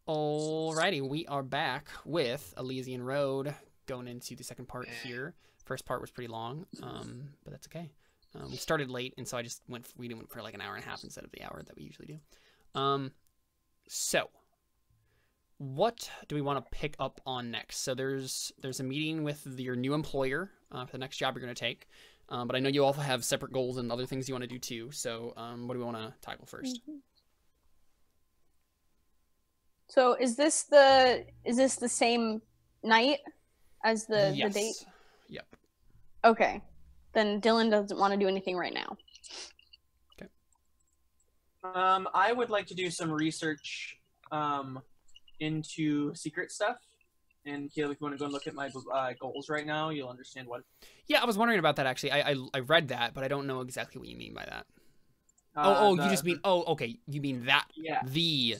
Alrighty, we are back with Elysian Road, going into the second part here. First part was pretty long, but that's okay. We started late, and so we went for like an hour and a half instead of the hour that we usually do. So what do we want to pick up on next? So there's a meeting with your new employer for the next job you're going to take. But I know you also have separate goals and other things you want to do too. So what do we want to tackle first? So is this the same night as the Yes. date? Yep. Okay. Then Dylan doesn't want to do anything right now. Okay. I would like to do some research into secret stuff. And Caleb, if you want to go and look at my goals right now, you'll understand what. Yeah, I was wondering about that actually. I read that, but I don't know exactly what you mean by that. You just mean okay. You mean that? Yeah. The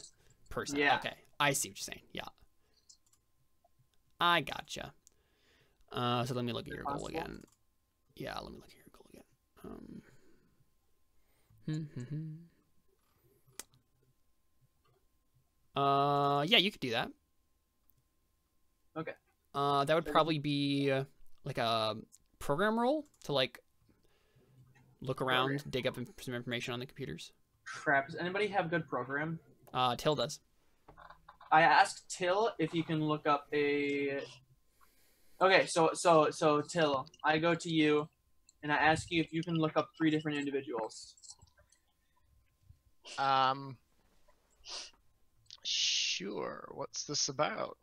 person. Yeah. Okay, I see what you're saying. Yeah. I gotcha. So let me look at your goal again. Yeah, let me look at your goal again. Yeah, you could do that. Okay. That would probably be like a program role to like look around, dig up some information on the computers. Crap. Does anybody have good program? Till does. I asked Till if you can look up a. Okay, so Till, I go to you, and I ask you if you can look up 3 different individuals. Sure. What's this about?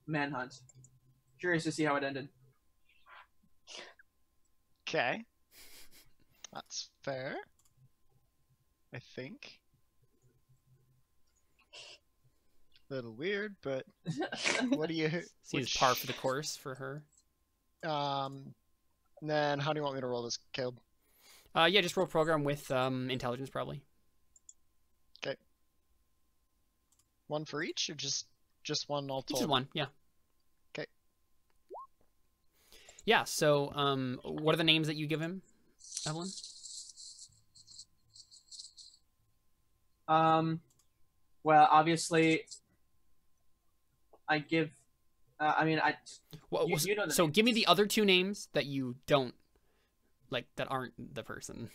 Manhunt. Curious to see how it ended. Okay. That's fair. I think. Little weird, but what do you... Seems par for the course for her. Then how do you want me to roll this, Caleb? Yeah, just roll program with intelligence probably. Okay. One for each, or just one all told? Just one, yeah. Okay. Yeah, so what are the names that you give him, Evelyn? Well, obviously, I give. Well, you know the so names. give me the other 2 names that you don't like, that aren't the person.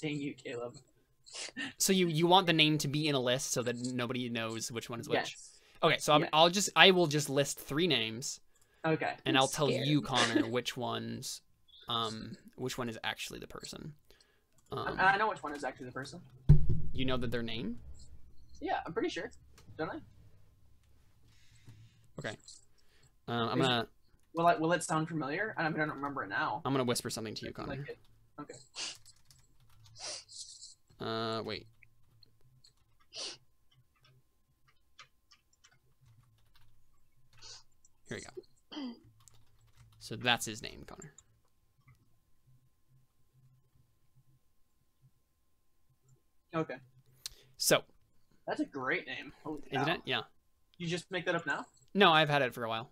Dang you, Caleb. So you want the name to be in a list so that nobody knows which one is which. Yes. Okay, so Yeah. I will just list 3 names. Okay. And I'll tell scared. you, Connor, which one is actually the person. I know which one is actually the person. You know that their name? Yeah, I'm pretty sure. Don't I? Okay. I'm gonna. Will it sound familiar? I don't remember it now. I'm gonna whisper something to you, Connor. Like it. Okay. Wait. Here we go. So that's his name, Connor. Okay. So. That's a great name. Holy cow. Isn't it? Yeah. You just make that up now? No, I've had it for a while.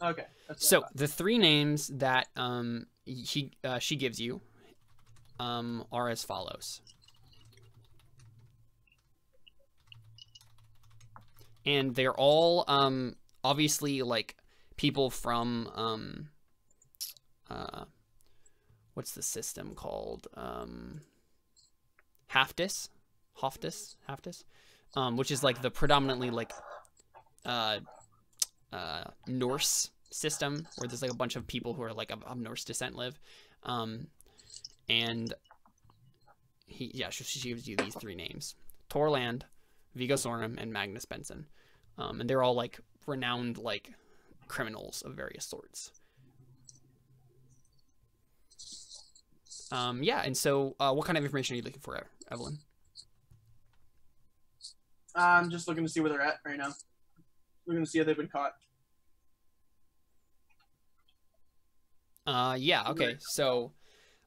Okay. So the 3 names that she gives you are as follows. And they're all obviously like people from what's the system called? Haftis, which is like the predominantly like Norse system, where there's like a bunch of people who are like of Norse descent live, and she gives you these 3 names: Torland, Viggo Sornum, and Magnus Benson, and they're all like renowned like criminals of various sorts. Yeah, and so what kind of information are you looking for, Evelyn? I'm just looking to see where they're at right now. Looking to see if they've been caught. Yeah, okay. So,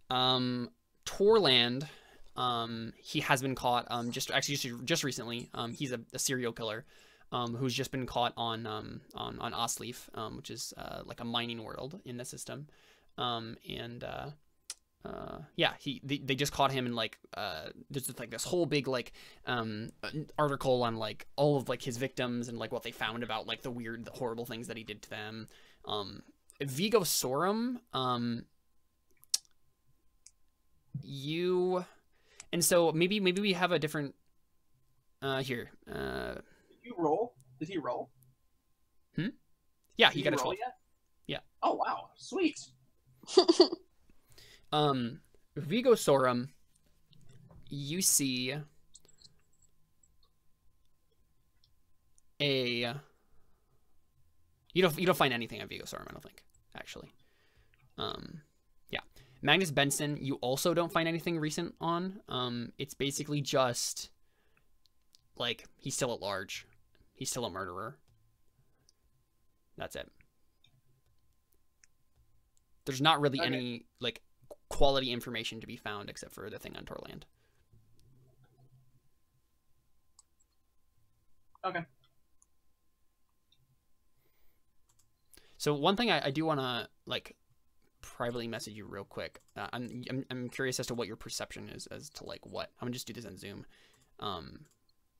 Torland, he has been caught, just recently. He's a serial killer, who's just been caught on Ostleaf, which is, like a mining world in the system. And yeah, they just caught him in like there's just like this whole big like article on like all of like his victims and like what they found about like the horrible things that he did to them. Vigo Sorum, and so maybe we have a different here. Did you roll? Did he roll? Yeah, he got a 12. Yet? Yeah. Oh wow, sweet. Vigo Sorum, you see you don't find anything on Vigo Sorum, I don't think, actually. Yeah. Magnus Benson, you also don't find anything recent on. It's basically just like he's still at large. He's still a murderer. That's it. There's not really any like quality information to be found except for the thing on Torland. Okay. So one thing I do want to like privately message you real quick. I'm curious as to what your perception is as to like what I'm gonna just do this on Zoom, on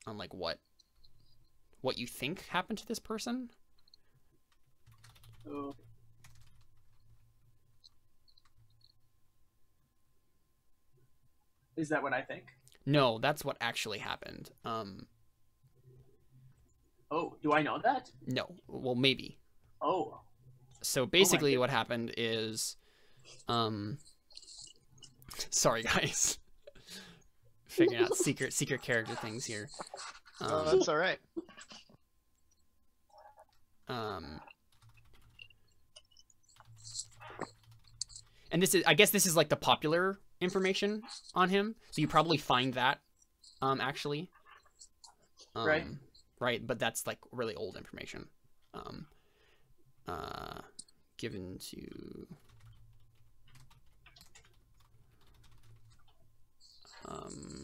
like what you think happened to this person. Oh. Is that what I think? No, that's what actually happened. Oh, do I know that? No, well maybe. Oh. So basically what happened is, sorry guys, figuring out secret character things here. Oh, that's all right. And I guess this is like the popular information on him, so you probably find that, actually. Right. Right, but that's like really old information. Given to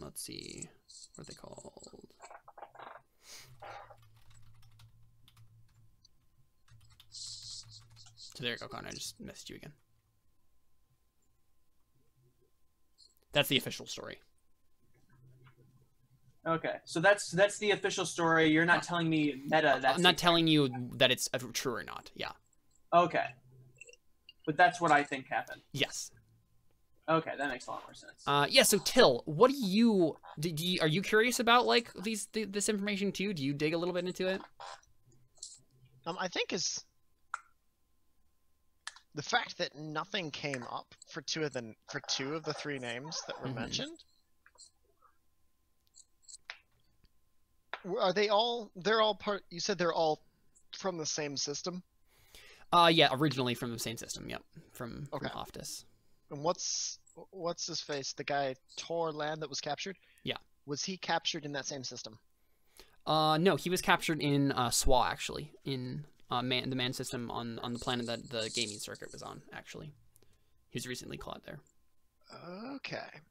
let's see, what are they called? So there you go, Connor. I just messaged you again. That's the official story. Okay, so that's the official story. You're not telling me meta. That's I'm not telling you that it's true or not. Yeah. Okay, but that's what I think happened. Yes. Okay, that makes a lot more sense. Yeah. So Till, what do you are you curious about like this information too? Do you dig a little bit into it? I think is the fact that nothing came up for two of the three names that were mentioned. Are they all? They're all part. You said they're all from the same system. Yeah, originally from the same system. Yep, from Hoftus. And what's his face? The guy Torland that was captured. Yeah. Was he captured in that same system? No, he was captured in SWA actually, in the man system on the planet that the gaming circuit was on. Actually, he was recently caught there. Okay.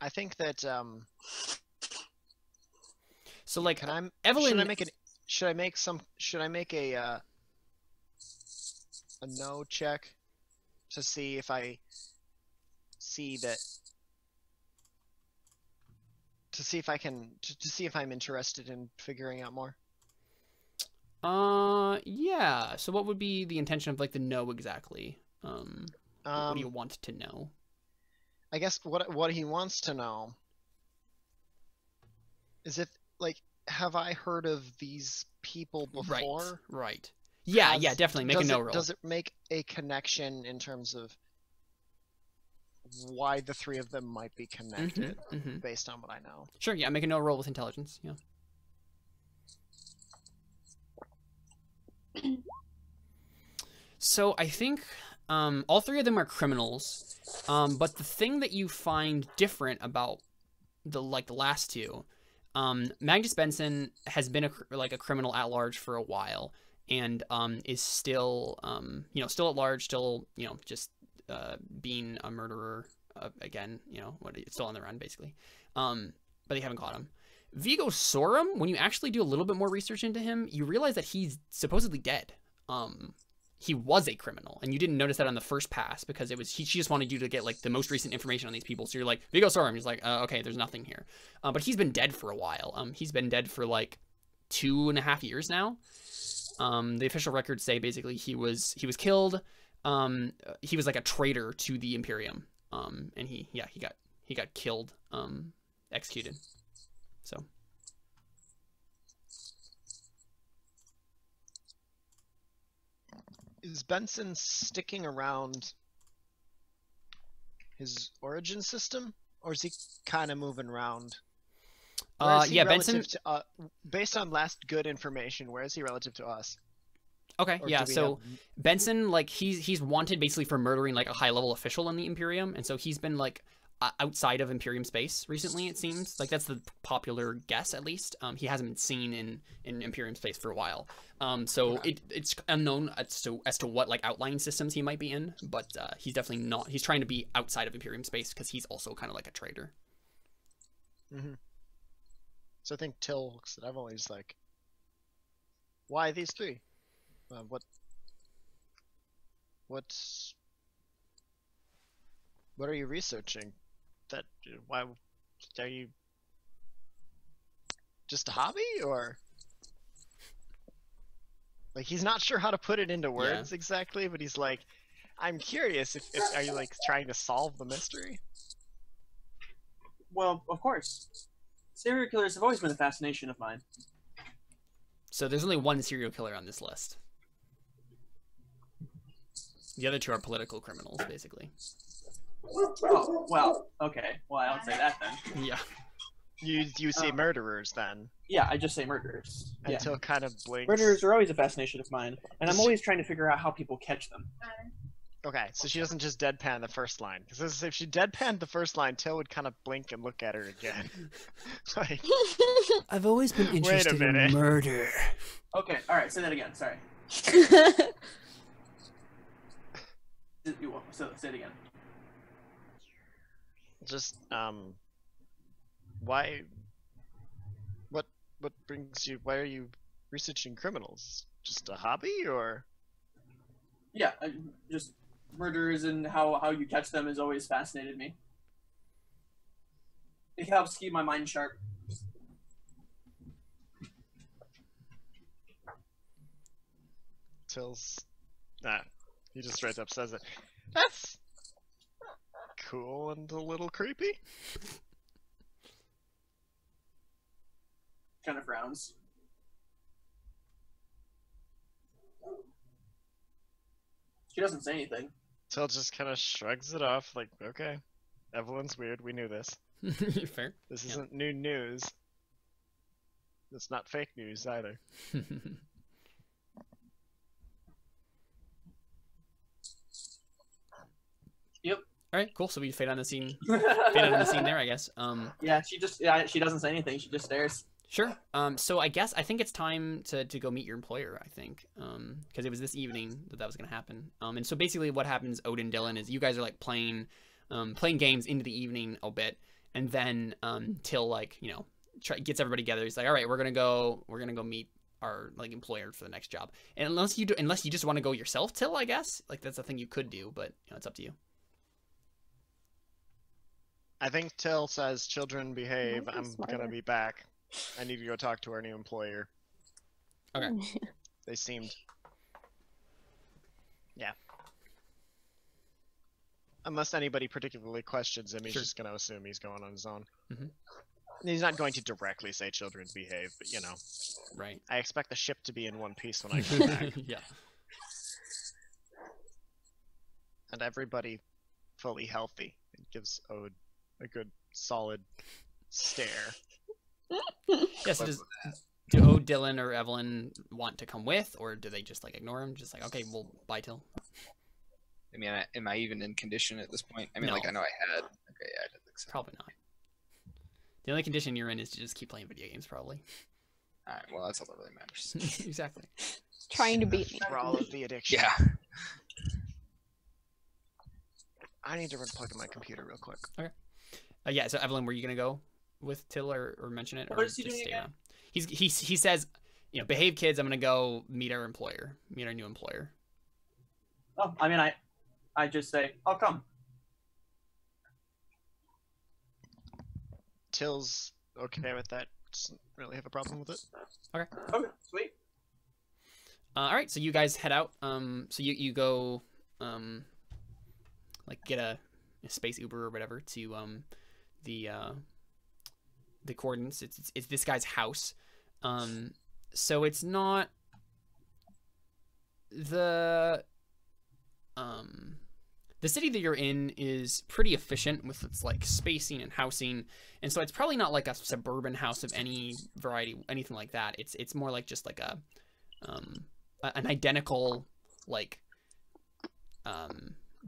I think that so like Evelyn, should I make a no check to see if I see that, to see if I can to see if I'm interested in figuring out more? Yeah. So what would be the intention of like the no exactly? What do you want to know? I guess what he wants to know is if, like, have I heard of these people before? Right. Yeah, yeah, definitely. Make a no roll. Does it make a connection in terms of why the three of them might be connected based on what I know? Sure, yeah, make a no roll with intelligence, yeah. So I think all three of them are criminals, but the thing that you find different about the last two, Magnus Benson has been a criminal at large for a while, and is still still at large, still just being a murderer again, it's still on the run basically, but they haven't caught him. Vigo Sorum, when you actually do a little bit more research into him, you realize that he's supposedly dead. He was a criminal, and you didn't notice that on the first pass because she just wanted you to get like the most recent information on these people. So you're like, Vigo Sorum. He's like, okay, there's nothing here. But he's been dead for a while. He's been dead for like 2.5 years now. The official records say basically he was killed. He was like a traitor to the Imperium. And he got killed, executed. So. Is Benson sticking around his origin system, or is he kind of moving around? Yeah, Benson. Based on last good information, where is he relative to us? Okay, Or yeah. do we So have- Benson, like he's wanted basically for murdering like a high level official in the Imperium, and so he's been like outside of Imperium space recently. It seems like that's the popular guess, at least. He hasn't been seen in Imperium space for a while. So it's unknown as to what like outlying systems he might be in, but he's definitely not. He's trying to be outside of Imperium space because he's also kind of like a traitor. Mm-hmm. So I think Till looks at Evelyn. He's like, "Why these three? What are you researching? Why are you just a hobby, or like he's not sure how to put it into words exactly, but he's like, I'm curious if are you like trying to solve the mystery? Well, of course. Serial killers have always been a fascination of mine. So there's only one serial killer on this list. The other two are political criminals, basically. Oh, well, okay. Well, I don't say that then. Yeah. You say murderers then? Yeah, I just say murderers. Until kind of blinks. Murderers are always a fascination of mine, and I'm always trying to figure out how people catch them. Okay, so she doesn't just deadpan the first line. Because if she deadpanned the first line, Till would kind of blink and look at her again. Like, I've always been interested in murder. Okay, alright, say that again, sorry. Say it again. just why? What brings you? Why are you researching criminals? Just a hobby, or? Yeah, just murderers and how you catch them has always fascinated me. It helps keep my mind sharp. Till's, he just straight up says it. That's cool and a little creepy. Kind of frowns. She doesn't say anything. Till just kind of shrugs it off, like, okay, Evelyn's weird, we knew this. Fair. This isn't new news. It's not fake news either. Yep. All right, cool. So we fade on the scene. Fade out of the scene there, I guess. Yeah, she doesn't say anything. She just stares. Sure. So I think it's time to go meet your employer, I think. Because it was this evening that was going to happen. And so basically what happens, Odin, Dylan, is you guys are like playing games into the evening a bit. And then Till, like, you know, gets everybody together. He's like, all right, we're going to go meet our like employer for the next job. And unless you just want to go yourself, Till, I guess. Like, that's a thing you could do, but you know, it's up to you. I think Till says, children behave, I'm gonna be back. I need to go talk to our new employer. Okay. They seemed... Yeah. Unless anybody particularly questions him, he's just gonna assume he's going on his own. Mm-hmm. He's not going to directly say children behave, but you know. Right. I expect the ship to be in one piece when I come back. Yeah. And everybody fully healthy. It gives Ode a good solid stare. Yes, do Ode, Dylan, or Evelyn want to come with, or do they just like ignore him? Just like, okay, well, bye, Till. I mean, am I even in condition at this point? I mean, No. like, I know I had. Okay, yeah, I didn't think so. Probably not. The only condition you're in is to just keep playing video games, probably. Alright, well, that's all that really matters. Exactly. Trying to beat me. For all of the addiction. Yeah. I need to unplug my computer real quick. Yeah, so Evelyn, were you gonna go? with Till or mention it, What or is he just doing stay again? around? He says, you know, behave, kids. I'm gonna go meet our new employer. Oh, I mean, I just say, I'll come. Till's okay with that. Doesn't really have a problem with it. Okay, sweet. All right, so you guys head out. So you go, like get a space Uber or whatever to the coordinates. It's this guy's house. So it's not the city that you're in is pretty efficient with its like spacing and housing, and so it's probably not like a suburban house of any variety, anything like that. It's more like just like an identical like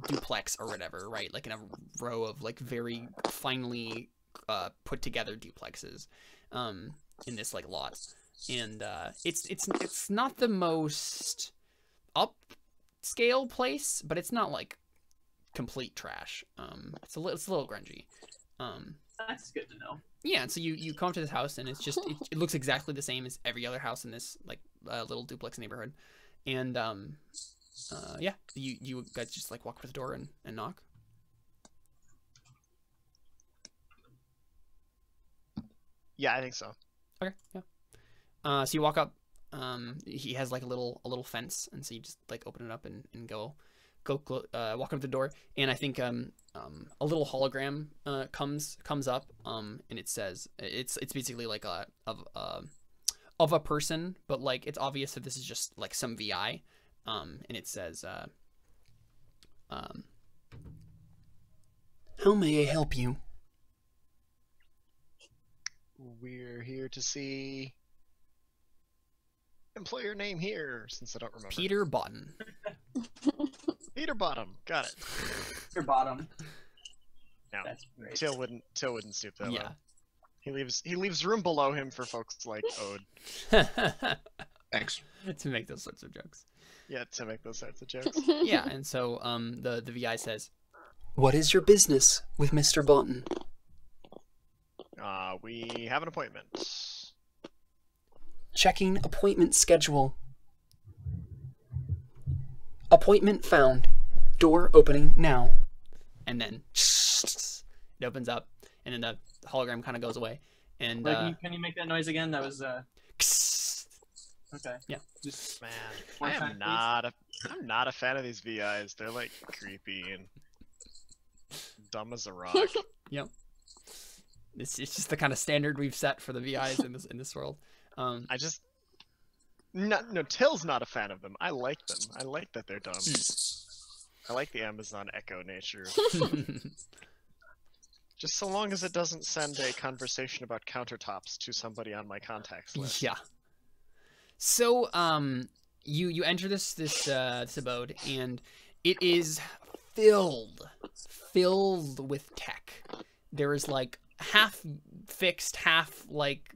duplex or whatever, right? Like in a row of like very finely put together duplexes in this like lot, and it's not the most upscale place, but it's not like complete trash. It's a little grungy. That's good to know. Yeah, and so you come to this house, and it's just it looks exactly the same as every other house in this like little duplex neighborhood, and yeah, you guys just like walk up to the door and knock. Yeah, I think so. Okay, yeah. So you walk up. He has like a little fence, and so you just like open it up and go walk up the door, and I think a little hologram comes up, and it says it's basically like of a person, but like it's obvious that this is just like some VI, and it says how may I help you? We're here to see employer name here, since I don't remember. Peter Botten. Peter Bottom. Got it. Your bottom. No, That's great. Till wouldn't stoop that Yeah. low. He leaves room below him for folks like Ode. Thanks. To make those sorts of jokes. Yeah, to make those sorts of jokes. Yeah, and so the VI says, What is your business with Mr. Botten? We have an appointment. Checking appointment schedule. Appointment found. Door opening now. and then it opens up, and then the hologram kind of goes away, and Can you make that noise again? That was okay. Yeah. Just Man, One I time, am I'm not a fan of these VIs. They're like creepy and dumb as a rock. Yep. It's just the kind of standard we've set for the VIs in this world. I just no, Till's not a fan of them. I like them. I like that they're dumb. I like the Amazon Echo nature. Just so long as it doesn't send a conversation about countertops to somebody on my contacts list. Yeah. So you enter this abode, and it is filled with tech. There is like half fixed, half like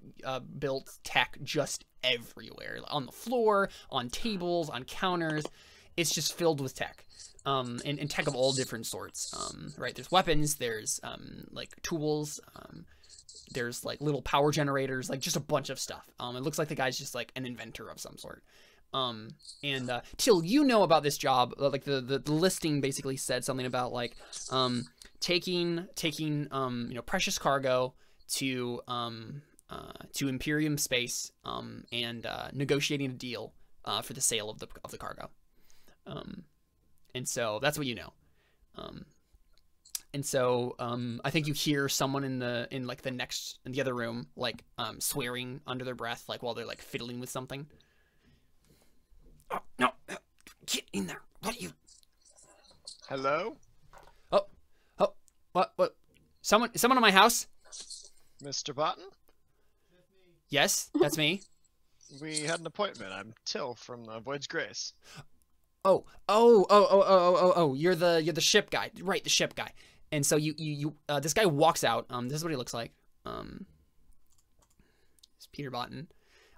built tech just everywhere, on the floor, on tables, on counters. It's just filled with tech, and tech of all different sorts. Right? There's weapons. There's like tools. There's like little power generators, like just a bunch of stuff. It looks like the guy's just like an inventor of some sort. And Till, you know about this job. Like the listing basically said something about like taking precious cargo to Imperium space and negotiating a deal for the sale of the cargo. And so that's what you know. And so I think you hear someone in the other room like swearing under their breath, like while they're like fiddling with something. Oh no! Get in there! What are you? Hello, Oh! What? Someone in my house? Mr. Botten? Yes, that's me. We had an appointment. I'm Till from Void's Grace. Oh! You're the ship guy, right? The ship guy. And so you this guy walks out. This is what he looks like. It's Peter Botten.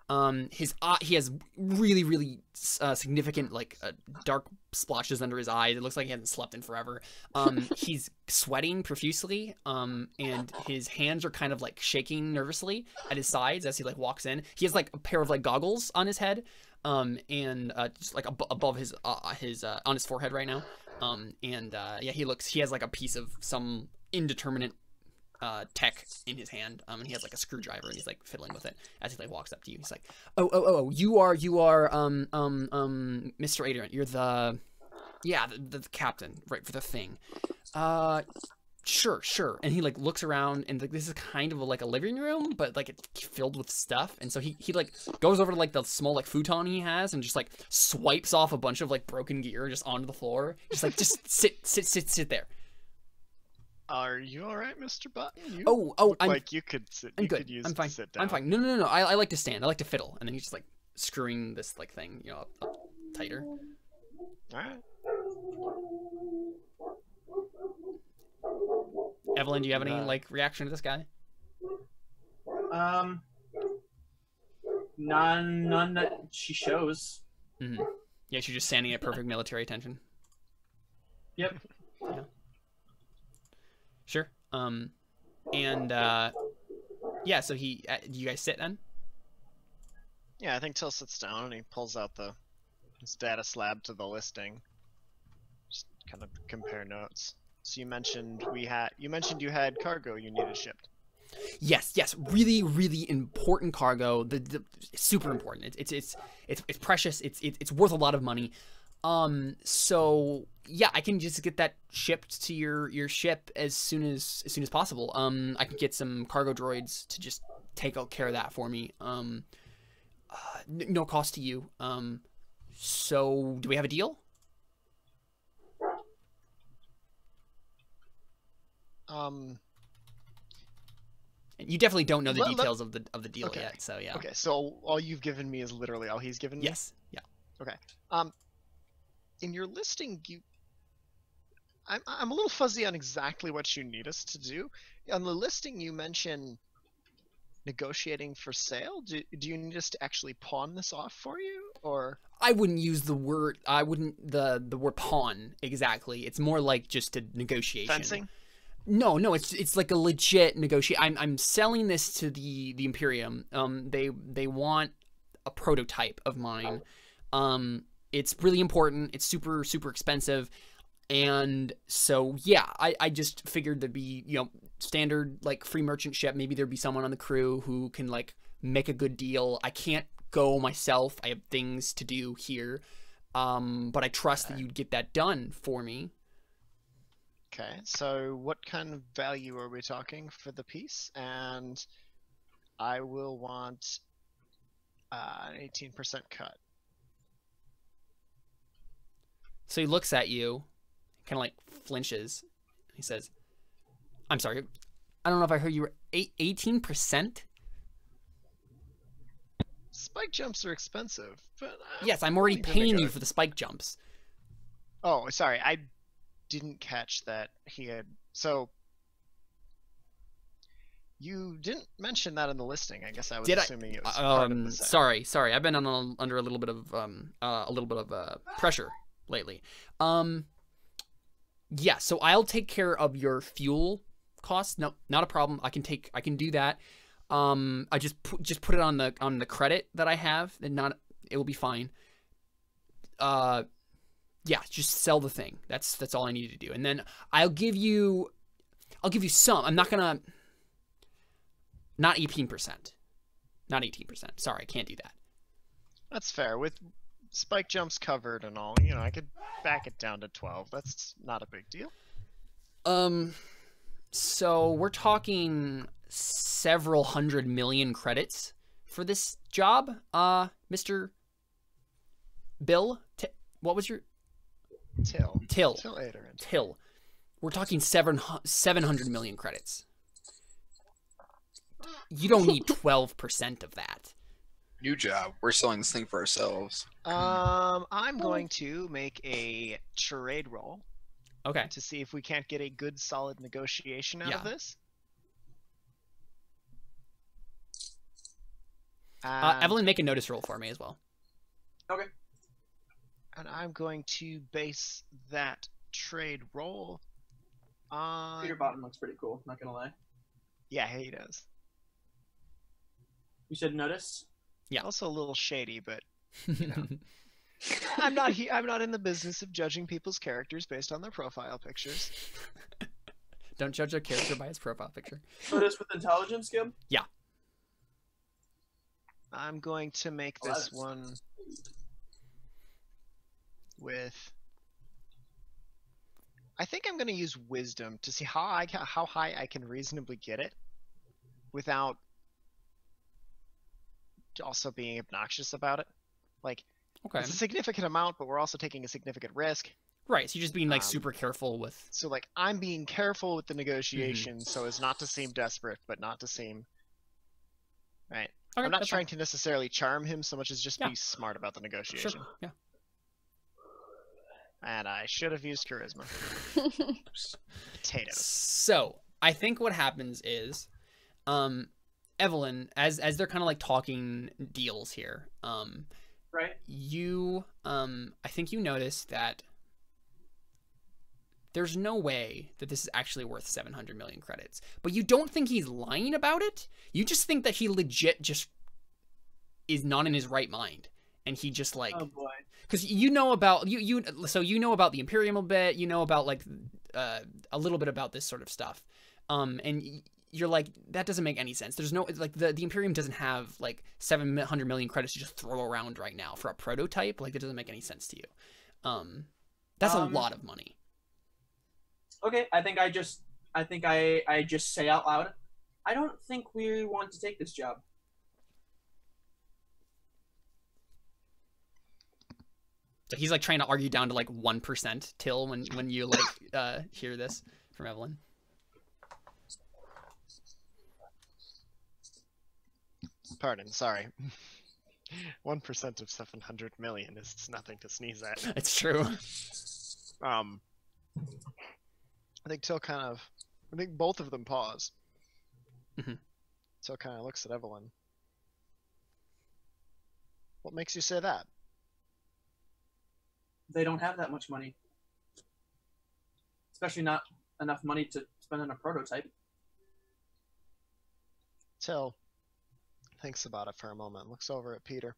He has really significant like dark splotches under his eyes. It looks like he hasn't slept in forever. He's sweating profusely. And his hands are kind of like shaking nervously at his sides as he like walks in. He has like a pair of like goggles on his head. And just like above his on his forehead right now. Yeah, he has like a piece of some indeterminate tech in his hand, and he has like a screwdriver, and he's like fiddling with it as he like walks up to you. He's like, oh, you are Mr. Adrian. You're the captain, right, for the thing. Sure. And he like looks around, and like this is kind of like a living room, but like it's filled with stuff. And so he like goes over to like the small like futon he has, and just like swipes off a bunch of like broken gear just onto the floor. Just sit there. Are you all right, Mr. Button? You look like you could sit. I'm you good. Could use I'm fine. To sit down. I'm fine. No. I like to stand. I like to fiddle. And then he's just like screwing this like thing, up tighter. All right. Evelyn, do you have any like reaction to this guy? None that she shows. Mm-hmm. Yeah, she's just standing at perfect military attention. Yep. Yeah. Sure. Yeah. So do you guys sit then? Yeah, I think Till sits down and he pulls out his data slab to the listing. Just kind of compare notes. So you mentioned you had cargo you needed shipped. Yes, really important cargo. The super important. It's precious. It's worth a lot of money. So yeah, I can just get that shipped to your ship as soon as possible. I can get some cargo droids to just take care of that for me. No cost to you. So do we have a deal? You definitely don't know the details of the deal yet, so yeah. Okay, so all you've given me is literally all he's given me? Yes, yeah. Okay. In your listing, I'm a little fuzzy on exactly what you need us to do. On the listing, you mention negotiating for sale. Do you need us to actually pawn this off for you, or? I wouldn't use the word. I wouldn't the word pawn exactly. It's more like just a negotiation. Fencing? No, it's like a legit negotiation. I'm selling this to the Imperium. They want a prototype of mine. It's really important. It's super expensive, and so yeah, I just figured there'd be standard like free merchant ship. Maybe there'd be someone on the crew who can like make a good deal. I can't go myself. I have things to do here, but I trust that you'd get that done for me. Okay, so what kind of value are we talking for the piece? And I will want an 18% cut. So he looks at you, kind of like flinches. He says, "I'm sorry, I don't know if I heard you were 18%." Spike jumps are expensive, but yes, I'm already paying you for the spike jumps. Oh, sorry, I didn't catch that he had. So you didn't mention that in the listing. I guess I was assuming it was part of the set. Sorry. I've been under a little bit of pressure lately. Yeah. So I'll take care of your fuel costs. No, not a problem. I can do that. I just put it on the credit that I have, and it will be fine. Yeah, just sell the thing. That's all I need to do. And then I'll give you some. I'm not 18%. Not 18%. Sorry, I can't do that. That's fair. With spike jumps covered and all, I could back it down to 12. That's not a big deal. So we're talking several 100 million credits for this job, Mr. Bill. What was your Till. We're talking 700 million credits. You don't need 12% of that. New job. We're selling this thing for ourselves. I'm going to make a charade roll. Okay. To see if we can't get a good, solid negotiation out of this. And, Evelyn, make a notice roll for me as well. Okay. and I'm going to base that trade roll on. Peter Bottom looks pretty cool. Not gonna lie. Yeah, he does. You said notice. Yeah. Also a little shady, but you know. I'm not in the business of judging people's characters based on their profile pictures. Don't judge a character by his profile picture. Notice with intelligence, Gib. I'm going to make Oh, this that's- one with. I think I'm going to use wisdom to see how high I can reasonably get it without also being obnoxious about it. Like, Okay. it's a significant amount, but we're also taking a significant risk. Right. So you're just being like Um, super careful with. So like I'm being careful with the negotiations so as not to seem desperate, but not to seem right. Okay, I'm not that's trying to necessarily charm him so much as just Yeah. be smart about the fine. negotiation. Sure. Yeah. And I should have used charisma. Potatoes. So I think what happens is, Evelyn, as they're kind of like talking deals here, Right. you, I think you notice that there's no way that this is actually worth 700 million credits. But you don't think he's lying about it. You just think that he legit just is not in his right mind. And he just like, Oh boy. because you know about so you know about the Imperium a bit, you know about like a little bit about this sort of stuff, and you're like, that doesn't make any sense. There's no like the Imperium doesn't have like 700 million credits to just throw around right now for a prototype. Like that doesn't make any sense to you. That's a lot of money. Okay, I think I just say out loud, I don't think we want to take this job. So he's like trying to argue down to like 1% till when you like hear this from Evelyn. Pardon, sorry. 1% of 700 million is nothing to sneeze at. It's true. I think I think both of them pause. Mhm. Till kind of looks at Evelyn. What makes you say that? They don't have that much money. Especially not enough money to spend on a prototype. Till thinks about it for a moment, looks over at Peter.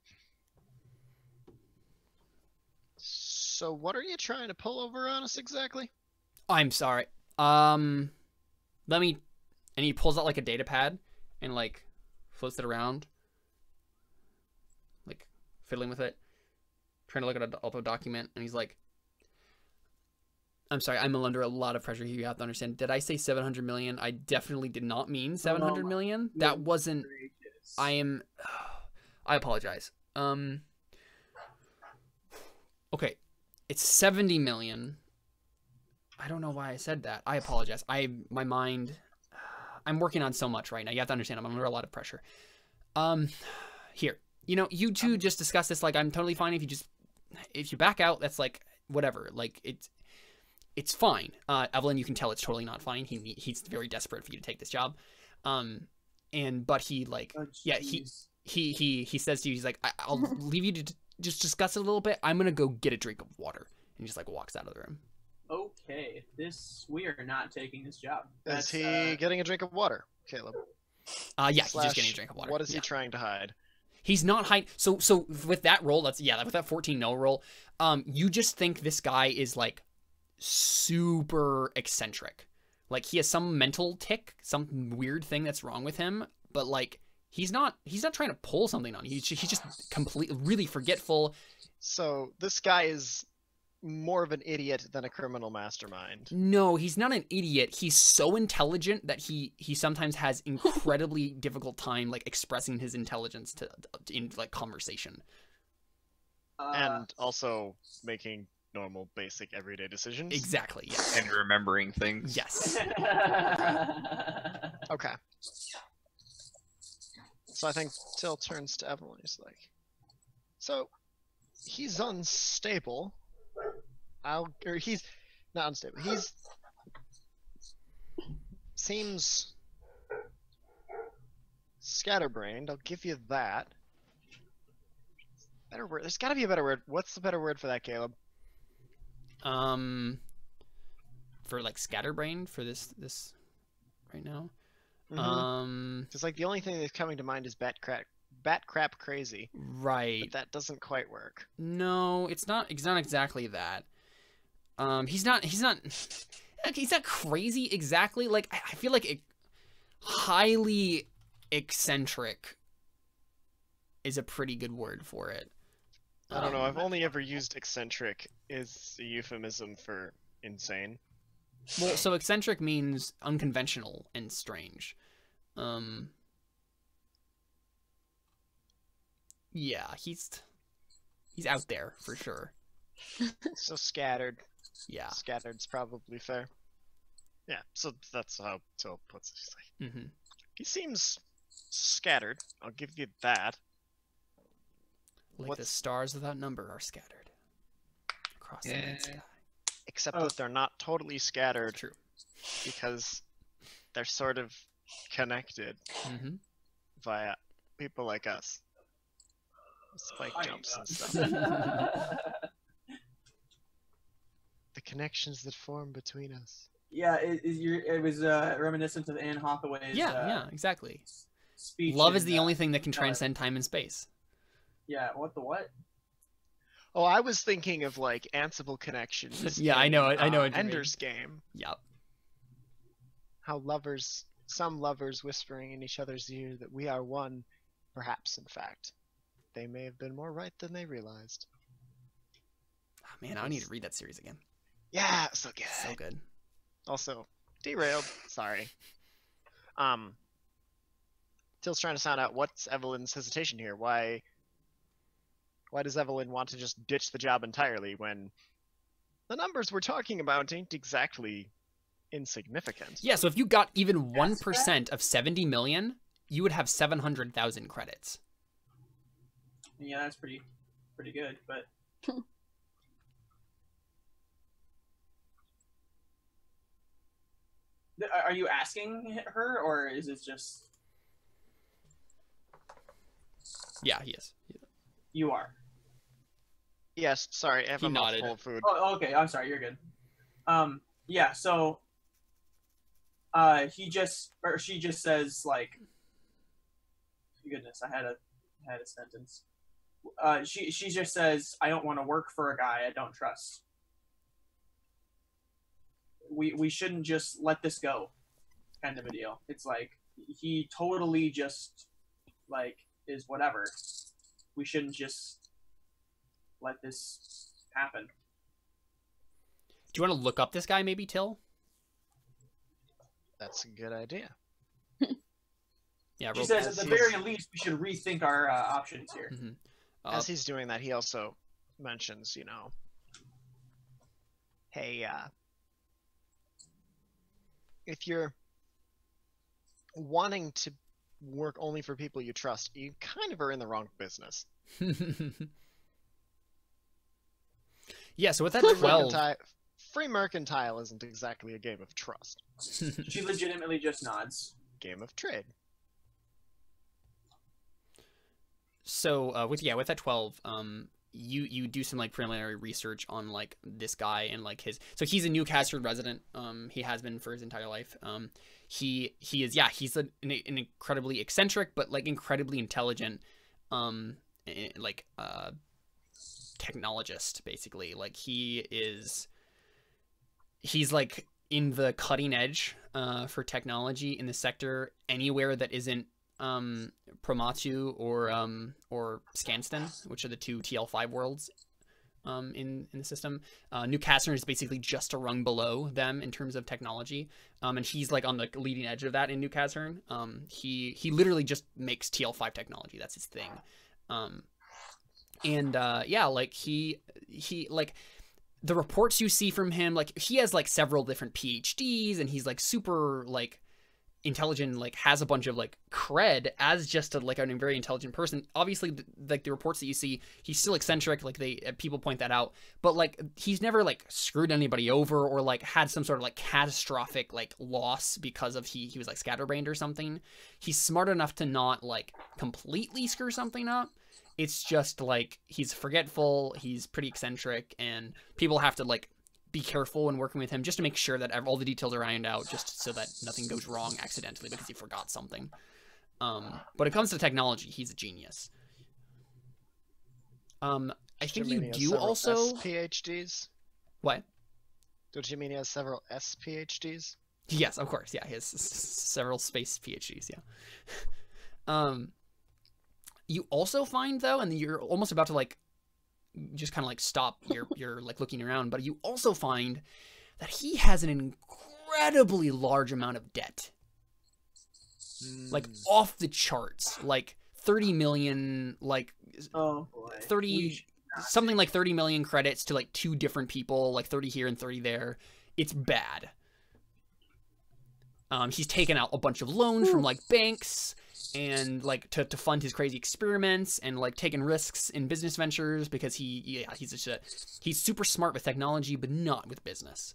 So what are you trying to pull over on us exactly? I'm sorry. Let me. And he pulls out like a data pad and like floats it around, like fiddling with it, trying to look at a document. And he's like, "I'm sorry, I'm under a lot of pressure here. You have to understand. Did I say 700 million? I definitely did not mean 700 million. That wasn't. I am. I apologize. Okay, it's 70 million. I don't know why I said that. I apologize. My mind. I'm working on so much right now. You have to understand. I'm under a lot of pressure. Here, you two just discuss this. Like, I'm totally fine if you back out. That's like whatever. Like it's fine. Evelyn, you can tell it's totally not fine. He's very desperate for you to take this job. But he like Oh, yeah he says to you, he's like, I'll leave you to just discuss it a little bit. I'm gonna go get a drink of water. And he just like walks out of the room. Okay, we are not taking this job. Is he getting a drink of water, Caleb? Yeah, he's Slash, just getting a drink of water. What is Yeah. he trying to hide? He's not hiding. So with that roll, with that 14-0 roll, you just think this guy is like super eccentric. Like he has some mental tick, some weird thing that's wrong with him, but like he's not trying to pull something on you. He's just completely really forgetful. So this guy is more of an idiot than a criminal mastermind. No, he's not an idiot. He's so intelligent that he sometimes has incredibly difficult time like expressing his intelligence in like conversation. And also making normal, basic, everyday decisions. Exactly. Yes. And remembering things. Yes. Okay. So I think Till turns to Evelyn. He's like, so he's unstable. He's not unstable. He's seems scatterbrained. I'll give you that. Better word. There's got to be a better word. What's the better word for that, Caleb? For like scatterbrained for this right now. Because like the only thing that's coming to mind is bat crap crazy. Right. But that doesn't quite work. No, it's not exactly that. He's not crazy exactly. Like I feel like highly eccentric is a pretty good word for it. I don't know. I've only ever used eccentric as a euphemism for insane. Well, so eccentric means unconventional and strange. Yeah, he's out there for sure. So scattered. Yeah. Scattered's probably fair. Yeah, so that's how Till puts it. He's like, Mm-hmm. he seems scattered. I'll give you that. Like the stars without number are scattered across the night sky. Except that they're not totally scattered. True. Because they're sort of connected via people like us. Spike jumps and stuff. The connections that form between us. Yeah, it was reminiscent of Anne Hathaway's. Yeah, exactly. Speech. Love is the only thing that can transcend time and space. Yeah, what? Oh, I was thinking of like Ansible connections. Yeah, I know it. I know it. Ender's Game. Yep. How some lovers whispering in each other's ear that we are one, perhaps in fact. They may have been more right than they realized. Oh, man, I need to read that series again. Yeah, so good. So good. Also, derailed. Sorry. Till's trying to sound out what's Evelyn's hesitation here. Why does Evelyn want to just ditch the job entirely when the numbers we're talking about ain't exactly insignificant? Yeah, so if you got even 1% of 70 million, you would have 700,000 credits. Yeah, that's pretty good, but are you asking her, or is it just... Yeah, he is. You are. Yes, sorry, I have He a nodded. mouthful of food. Oh, okay. I'm sorry. You're good. Yeah. So, she just says like, goodness, I had a sentence. She just says, I don't want to work for a guy I don't trust. We shouldn't just let this go, kind of a deal. It's like he totally just like is whatever. We shouldn't just let this happen. Do you want to look up this guy, maybe, Till? That's a good idea. Yeah. She says, at the very least, we should rethink our options here. Mm-hmm. As he's doing that, he also mentions, hey, if you're wanting to work only for people you trust, you kind of are in the wrong business. Yeah, so with that 12... Free mercantile isn't exactly a game of trust. She legitimately just nods. Game of trade. So with that 12, you do some like preliminary research on like this guy and like his. So he's a Newcastle resident. He has been for his entire life. He's an incredibly eccentric but like incredibly intelligent technologist, basically. Like he's like in the cutting edge for technology in the sector anywhere that isn't Promatu or Scanston, which are the two TL5 worlds in the system. Newcastle is basically just a rung below them in terms of technology, and he's like on the leading edge of that in Newcastle. He literally just makes TL5 technology. That's his thing. Like he like the reports you see from him, like he has like several different PhDs and he's like super like intelligent, like has a bunch of like cred as just a very intelligent person. Obviously the reports that you see, he's still eccentric, like people point that out, but like he's never like screwed anybody over or like had some sort of like catastrophic like loss because of he was like scatterbrained or something. He's smart enough to not like completely screw something up. It's just like he's forgetful, he's pretty eccentric, and people have to like be careful when working with him just to make sure that all the details are ironed out, just so that nothing goes wrong accidentally because he forgot something. But when it comes to technology, he's a genius. I think you do also PhDs. What? Don't you mean he has several SPhDs? Yes, of course. Yeah, he has several space PhDs. Yeah. You also find though, and you're almost about to like just kind of like stop. You're like looking around, but you also find that he has an incredibly large amount of debt, like off the charts, like 30 million, like 30 something like 30 million credits to like 2 different people, like 30 here and 30 there. It's bad. He's taken out a bunch of loans from like banks and like to fund his crazy experiments and like taking risks in business ventures because he's super smart with technology but not with business.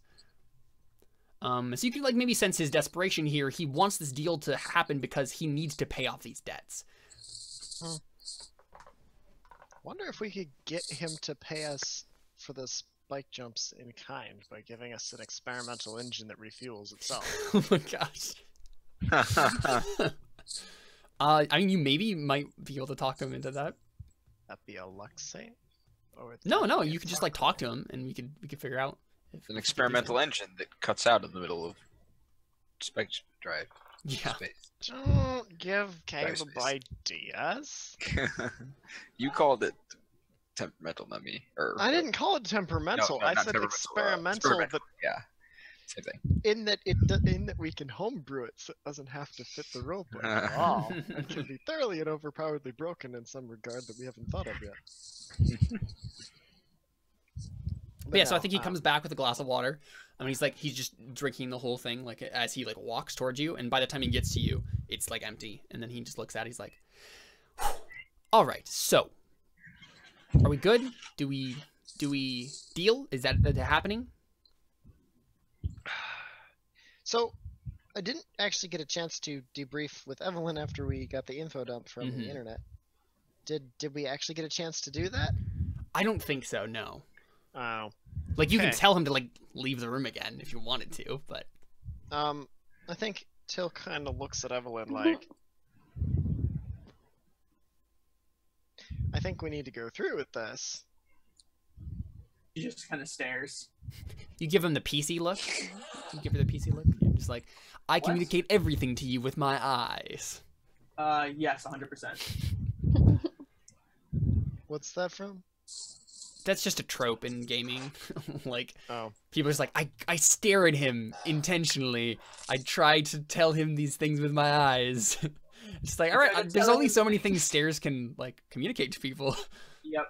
So you can like maybe sense his desperation here. He wants this deal to happen because he needs to pay off these debts. Wonder if we could get him to pay us for the spike jumps in kind by giving us an experimental engine that refuels itself. Oh my gosh. I mean, you maybe might be able to talk him into that. That'd be a luck save? No, you could just like talk to him and we could figure out. It's an experimental engine that cuts out in the middle of spike drive. Yeah. Space. Don't give Caleb ideas. You called it temperamental, not me. I didn't call it temperamental. No, I not said temperamental, experimental. But yeah, same thing. in that we can homebrew it, so it doesn't have to fit the roleplay at all. It can be thoroughly and overpoweredly broken in some regard that we haven't thought of yet. But yeah, so I think he comes back with a glass of water. I mean, he's just drinking the whole thing, like as he like walks towards you, and by the time he gets to you, it's like empty. And then he just looks at it, he's like, "All right, so are we good? Do we deal? Is that happening?" So I didn't actually get a chance to debrief with Evelyn after we got the info dump from the internet. Did we actually get a chance to do that? I don't think so. No. Oh. Like you can tell him to like leave the room again if you wanted to, but I think Till kind of looks at Evelyn like, I think we need to go through with this. He just kind of stares. You give him the PC look. You give her the PC look. You're just like, I communicate everything to you with my eyes. Yes, 100%. What's that from? That's just a trope in gaming. Like, oh. People are just like, I stare at him intentionally. I try to tell him these things with my eyes. Just like, all right, there's only so many things stares can like communicate to people. Yep.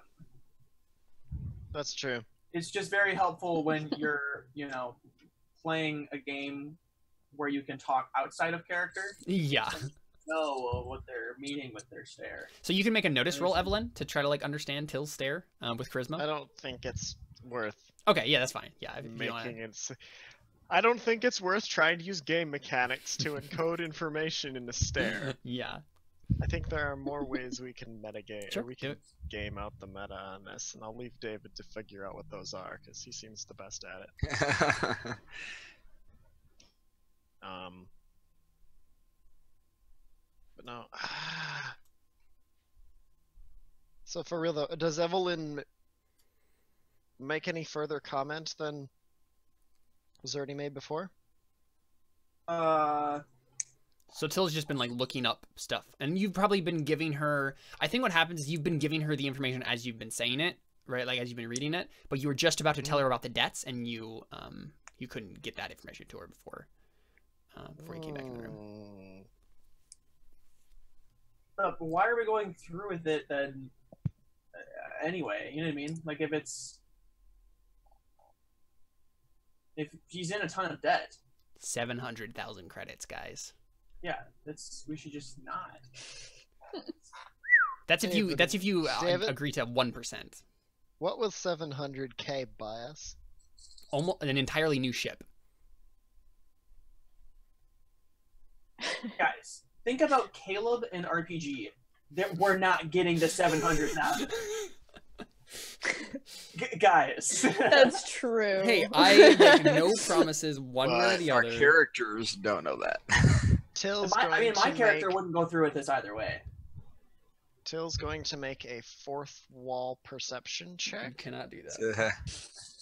That's true. It's just very helpful when you're, playing a game where you can talk outside of character. Yeah. Know what they're meaning with their stare. So you can make a notice roll, Evelyn, to try to like understand Till's stare with charisma. I don't think it's worth. Okay, yeah, that's fine. Yeah, making it. I don't think it's worth trying to use game mechanics to encode information in a stare. Yeah. I think there are more ways we can metagame. Sure, we can game out the meta on this, and I'll leave David to figure out what those are because he seems the best at it. But no. So for real though, does Evelyn make any further comment than was already made before? So Till's just been like looking up stuff, and you've probably been giving her. I think what happens is you've been giving her the information as you've been saying it, right? Like as you've been reading it, but you were just about to tell her about the debts, and you couldn't get that information to her before you came back in the room. But why are we going through with it then? Anyway, you know what I mean? Like if he's in a ton of debt, 700,000 credits, guys. Yeah, we should just not. That's if you agree to 1%. What was 700K buy us? Almost an entirely new ship. Guys, think about Caleb and RPG. that we're not getting to 700 now. Guys. That's true. Hey, I make no promises one way or But the our other. characters don't know that. Till's My character wouldn't go through with this either way. Till's going to make a fourth wall perception You check. cannot do that.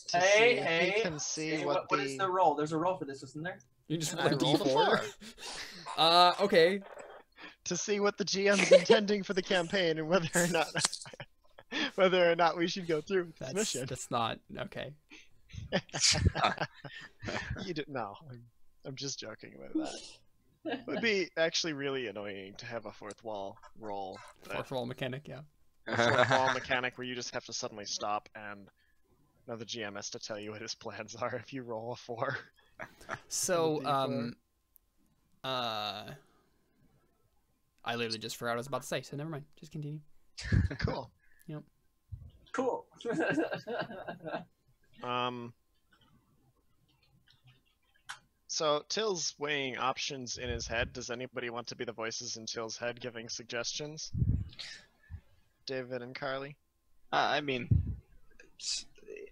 To Hey, see if hey, he can see hey, what what is the roll? There's a roll for this, isn't there? You just I roll a rolled a D4. Okay. to see what the GM's intending for the campaign and whether or not we should go through with this mission. That's not okay. You didn't. No, I'm just joking about that. It would be actually really annoying to have a fourth wall roll. Fourth roll mechanic, yeah. A fourth wall mechanic where you just have to suddenly stop and another GM has to tell you what his plans are if you roll a 4. So, D4. I literally just forgot what I was about to say, so never mind. Just continue. Cool. Cool. So Till's weighing options in his head. Does anybody want to be the voices in Till's head giving suggestions? David and Carly? I mean,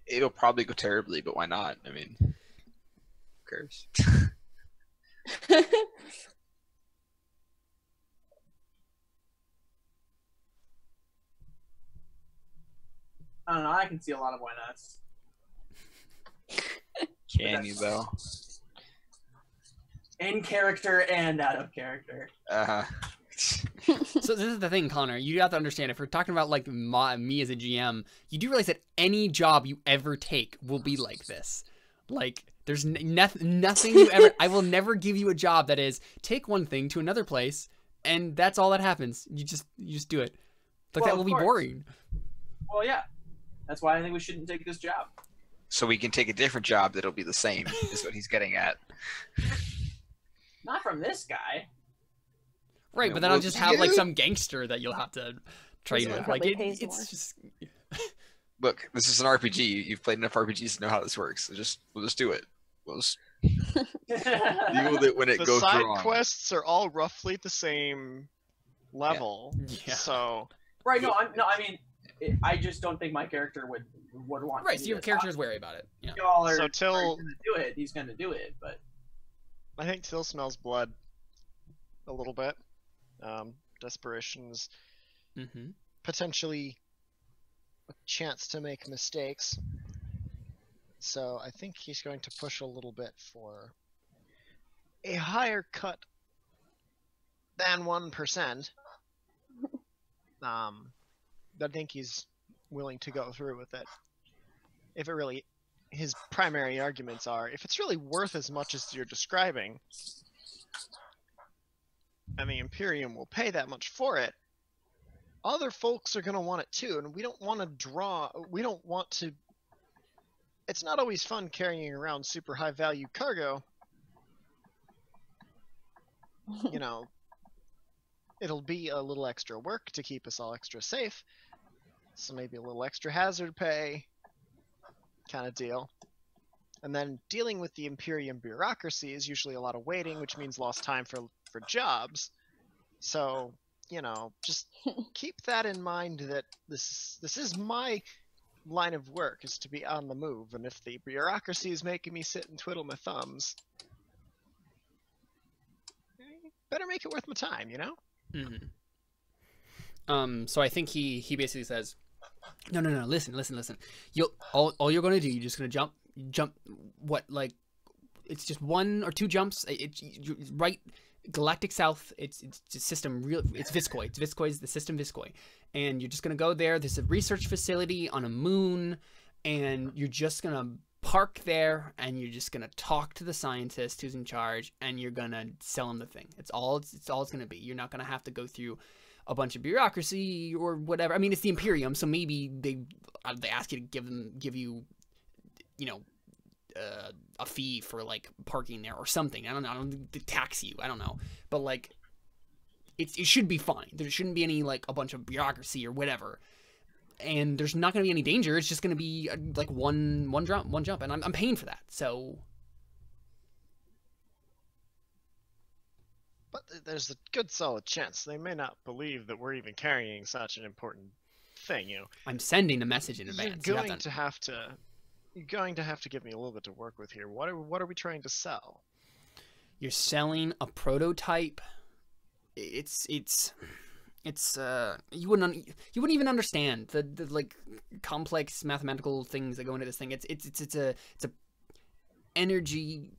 it'll probably go terribly, but why not? I mean, who cares? I don't know. I can see a lot of why nots. Can you though? In character and out of character. So this is the thing, Connor. You have to understand, if we're talking about like me as a GM, you do realize that any job you ever take will be like this. Like, there's nothing you ever. I will never give you a job that is take one thing to another place, and that's all that happens. You just do it. Like, Well, that will of be course. boring. Well, yeah. That's why I think we shouldn't take this job. So we can take a different job that'll be the same, is what he's getting at. Not from this guy. Right, Yeah, but then well, I'll just have like you- some gangster that you'll have to trade one with. Like, probably pays it's more. just. Look, this is an RPG. You've played enough RPGs to know how this works. So we'll just do it. We'll just deal with it when it The goes side wrong. quests are all roughly the same level. Yeah. So Right, I mean, I just don't think my character would want Right, to so do your this. character's wary about it. Yeah. Y'all are, So Till- are gonna do it. He's gonna do it, but I think Till smells blood a little bit. Desperation is Mm-hmm. potentially a chance to make mistakes. So I think he's going to push a little bit for a higher cut than 1%. I think he's willing to go through with it. If it really, his primary arguments are, if it's really worth as much as you're describing, and the Imperium will pay that much for it, other folks are going to want it too, and we don't want to it's not always fun carrying around super high value cargo. You know, it'll be a little extra work to keep us all extra safe, so maybe a little extra hazard pay kind of deal. And then dealing with the Imperium bureaucracy is usually a lot of waiting, which means lost time for jobs. So, you know, just keep that in mind, that this is my line of work, is to be on the move, and if the bureaucracy is making me sit and twiddle my thumbs, better make it worth my time, you know? Mm-hmm. So I think he basically says, no, listen. All you're gonna do, you're just gonna jump. What, like, it's just 1 or 2 jumps. It's right. Galactic South, it's just system real. It's Viscoy. Viscoy's the system Viscoy, and you're just gonna go there. There's a research facility on a moon, and you're just gonna park there, and you're just gonna talk to the scientist who's in charge, and you're gonna sell him the thing. It's all it's gonna be. You're not gonna have to go through a bunch of bureaucracy or whatever. I mean, it's the Imperium, so maybe they ask you to give you, you know, a fee for like parking there or something. I don't know. They tax you. I don't know. But like, it should be fine. There shouldn't be any like a bunch of bureaucracy or whatever. And there's not going to be any danger. It's just going to be like one jump, and I'm paying for that. So But there's a good solid chance they may not believe that we're even carrying such an important thing, you know. I'm sending a message in advance. You're going to have to give me a little bit to work with here. What are we trying to sell? You're selling a prototype. It's you wouldn't even understand the like complex mathematical things that go into this thing. It's a energy.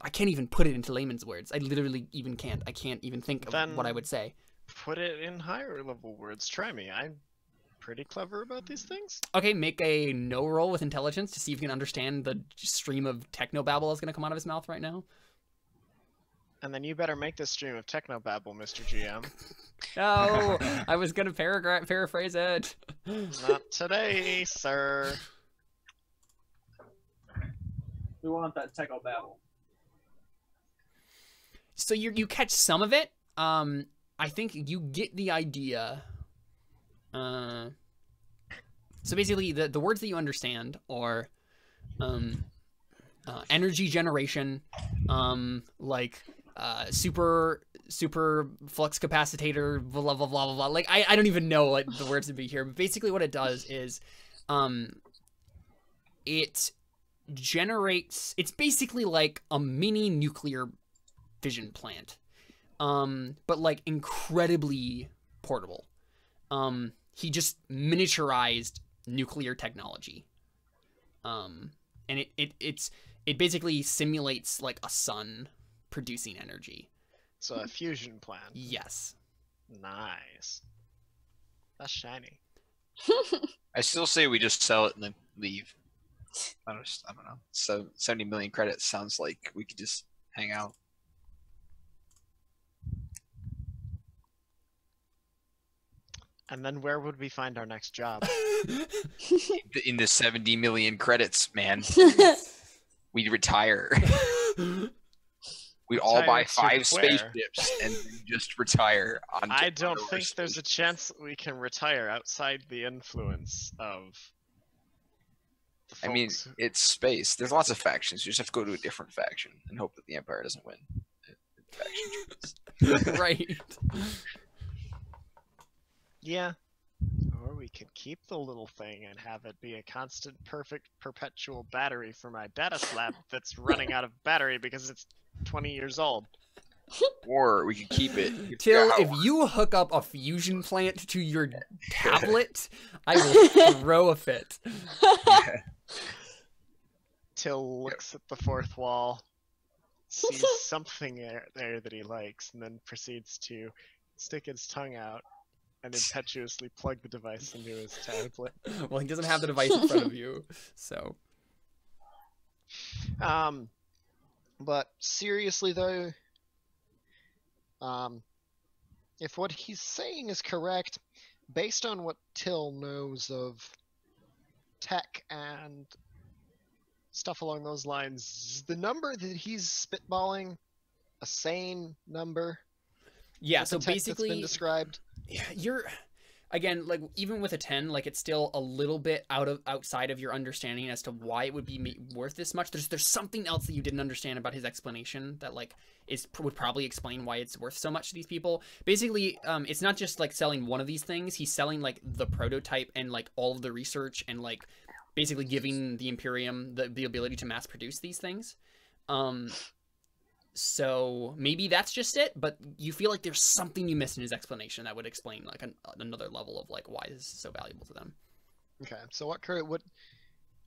I can't even put it into layman's words. I literally even can't. I can't even think of what I would say. Put it in higher level words. Try me. I'm pretty clever about these things. Okay, make a no roll with intelligence to see if you can understand the stream of technobabble that's going to come out of his mouth right now. And then you better make this stream of technobabble, Mr. GM. No, I was going to paraphrase it. Not today, sir. We want that technobabble. So you catch some of it. I think you get the idea. So basically, the words that you understand are energy generation, like super flux capacitor, blah blah blah blah blah. Like I don't even know what the words would be here, but basically what it does is it generates. It's basically like a mini nuclear fission plant, but like incredibly portable. He just miniaturized nuclear technology, and it basically simulates like a sun producing energy. So a fusion plant. Yes. Nice. That's shiny. I still say we just sell it and then leave. I don't know. So 70 million credits sounds like we could just hang out. And then where would we find our next job? In the 70 million credits, man. We'd retire. We'd all buy 5 spaceships and just retire. I don't think there's a chance that we can retire outside the influence of the folks. I mean, it's space. There's lots of factions. You just have to go to a different faction and hope that the Empire doesn't win. Right. Yeah. Or we could keep the little thing and have it be a constant, perfect, perpetual battery for my data slab that's running out of battery because it's 20 years old. Or we could keep it. Till, if you hook up a fusion plant to your tablet, I will throw a fit. Yeah. Till looks at the fourth wall, sees something there that he likes, and then proceeds to stick his tongue out and impetuously plug the device into his tablet. Well, he doesn't have the device in front of you, so. But seriously though, if what he's saying is correct, based on what Till knows of tech and stuff along those lines, is the number that he's spitballing a sane number? Yeah, with so the tech basically, that's been described. You're, again, like even with a 10, like it's still a little bit outside of your understanding as to why it would be worth this much. There's something else that you didn't understand about his explanation that like would probably explain why it's worth so much to these people. Basically, it's not just like selling one of these things. He's selling like the prototype and like all of the research and like basically giving the Imperium the ability to mass produce these things. So maybe that's just it, but you feel like there's something you missed in his explanation that would explain like another level of like why this is so valuable to them. Okay, so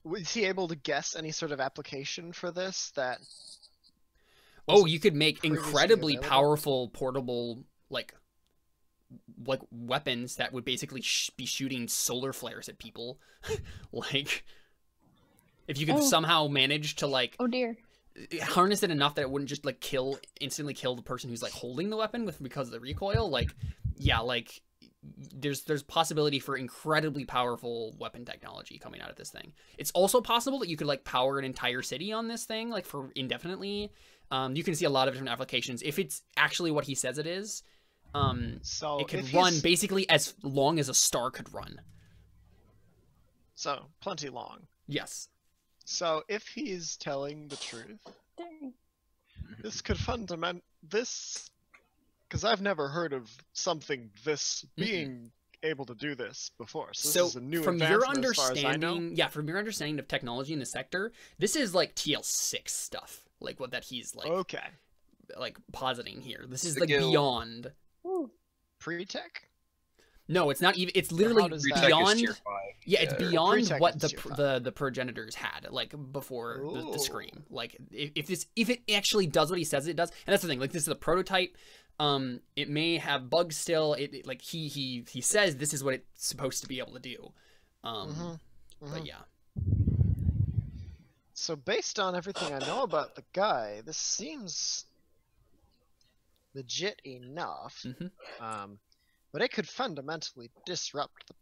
was he able to guess any sort of application for this that? Oh, you could make previously incredibly available? powerful portable like weapons that would basically be shooting solar flares at people. Like if you could somehow manage to like Oh dear. harness it enough that it wouldn't just like instantly kill the person who's like holding the weapon because of the recoil, like yeah, like there's possibility for incredibly powerful weapon technology coming out of this thing. It's also possible that you could like power an entire city on this thing like for indefinitely. You can see a lot of different applications if it's actually what he says it is. So it could if run he's- basically as long as a star could run. So plenty long. Yes. So if he's telling the truth, Dang. this could this, because I've never heard of something this being able to do this before. So this is a new from your advancement as far as I know. understanding, yeah, from your understanding of technology in the sector, this is like TL6 stuff, like what that he's like, Okay. like positing here. This is The like guild. beyond. Pre-tech? No, it's not even. It's literally how does that- Retech is beyond. tier 5. Yeah, it's or- beyond Pre-tech what is the tier five. the progenitors had, like before the Ooh. Scream. Like if it actually does what he says it does, and that's the thing. Like this is a prototype. It may have bugs still. Like he says this is what it's supposed to be able to do. But yeah. So based on everything I know about the guy, this seems legit enough. But it could fundamentally disrupt the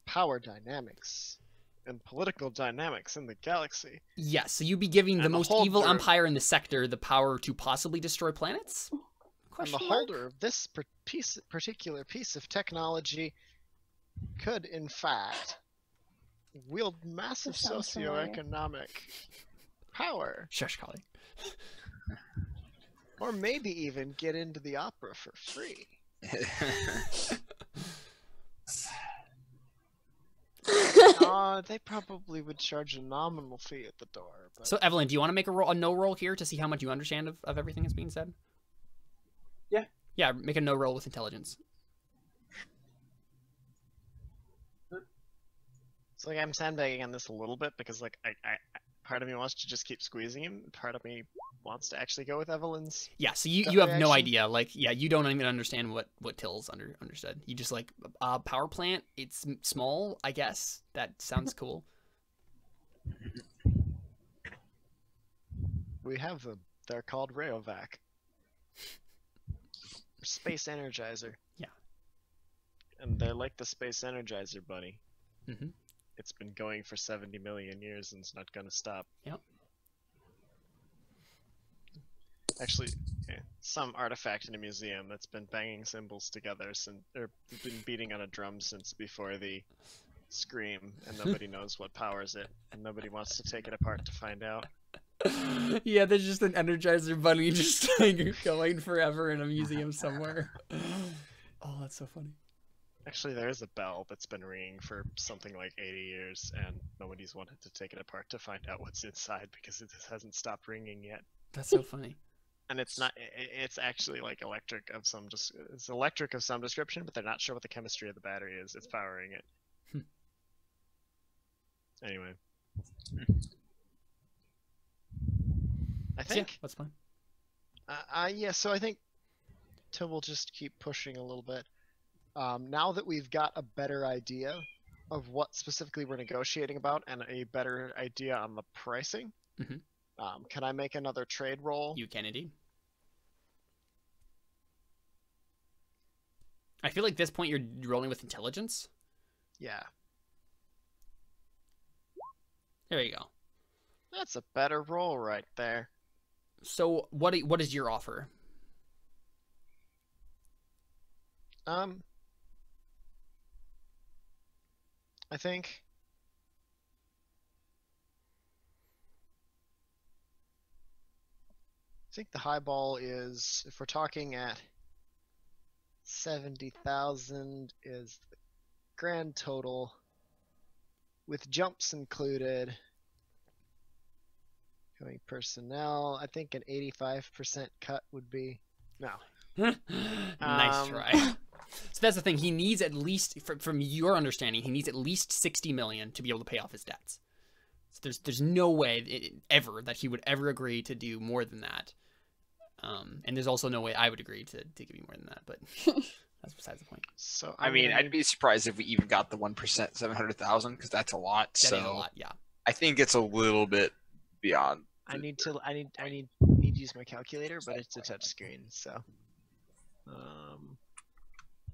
power dynamics and political dynamics in the galaxy. Yes, so you'd be giving the And the most evil holder- empire in the sector the power to possibly destroy planets? And Question the mark? holder of this particular piece of technology could, in fact, wield massive This sounds familiar. socioeconomic power. Shush, colleague. Or maybe even get into the opera for free. They probably would charge a nominal fee at the door. But So Evelyn, do you want to make a no roll here to see how much you understand of everything that's being said? Yeah. Yeah, make a no roll with intelligence. it's like I'm sandbagging on this a little bit because, like, I part of me wants to just keep squeezing him. Part of me wants to actually go with Evelyn's. Yeah, so you Gut have no reaction? idea. Like, yeah, you don't even understand what Till's understood. You just like power plant. It's small, I guess. That sounds cool. We have them. They're called Rayovac. Space Energizer. Yeah. And they're like the Space Energizer Bunny. Mhm. It's been going for 70 million years and it's not gonna stop. Yep. Actually, some artifact in a museum that's been banging cymbals together since, or been beating on a drum since before the Scream, and nobody knows what powers it, and nobody wants to take it apart to find out. Yeah, there's just an Energizer Bunny just like going forever in a museum somewhere. Oh, that's so funny. Actually, there is a bell that's been ringing for something like 80 years, and nobody's wanted to take it apart to find out what's inside because it hasn't stopped ringing yet. That's so funny. And it's not. It's actually like electric of some. It's electric of some description, but they're not sure what the chemistry of the battery is. It's powering it. Anyway, I Yeah, think. that's fine. Yeah. So I think Till will just keep pushing a little bit. Now that we've got a better idea of what specifically we're negotiating about and a better idea on the pricing, Mhm. Can I make another trade roll? You can indeed. I feel like at this point you're rolling with intelligence. Yeah, There you go. that's a better roll right there. So what is your offer? I think the highball is, if we're talking at 70,000 is the grand total with jumps included. Going personnel, I think an 85% cut would be no. Nice try. So that's the thing. He needs at least, from your understanding, he needs at least 60 million to be able to pay off his debts. So there's no way ever that he would ever agree to do more than that. And there's also no way I would agree to give you more than that. But that's besides the point. So I mean, I'd be surprised if we even got the 1%, 700,000, because that's a lot. That So is a lot. Yeah. I think it's a little bit beyond. I need to use my calculator, but it's a touch screen, so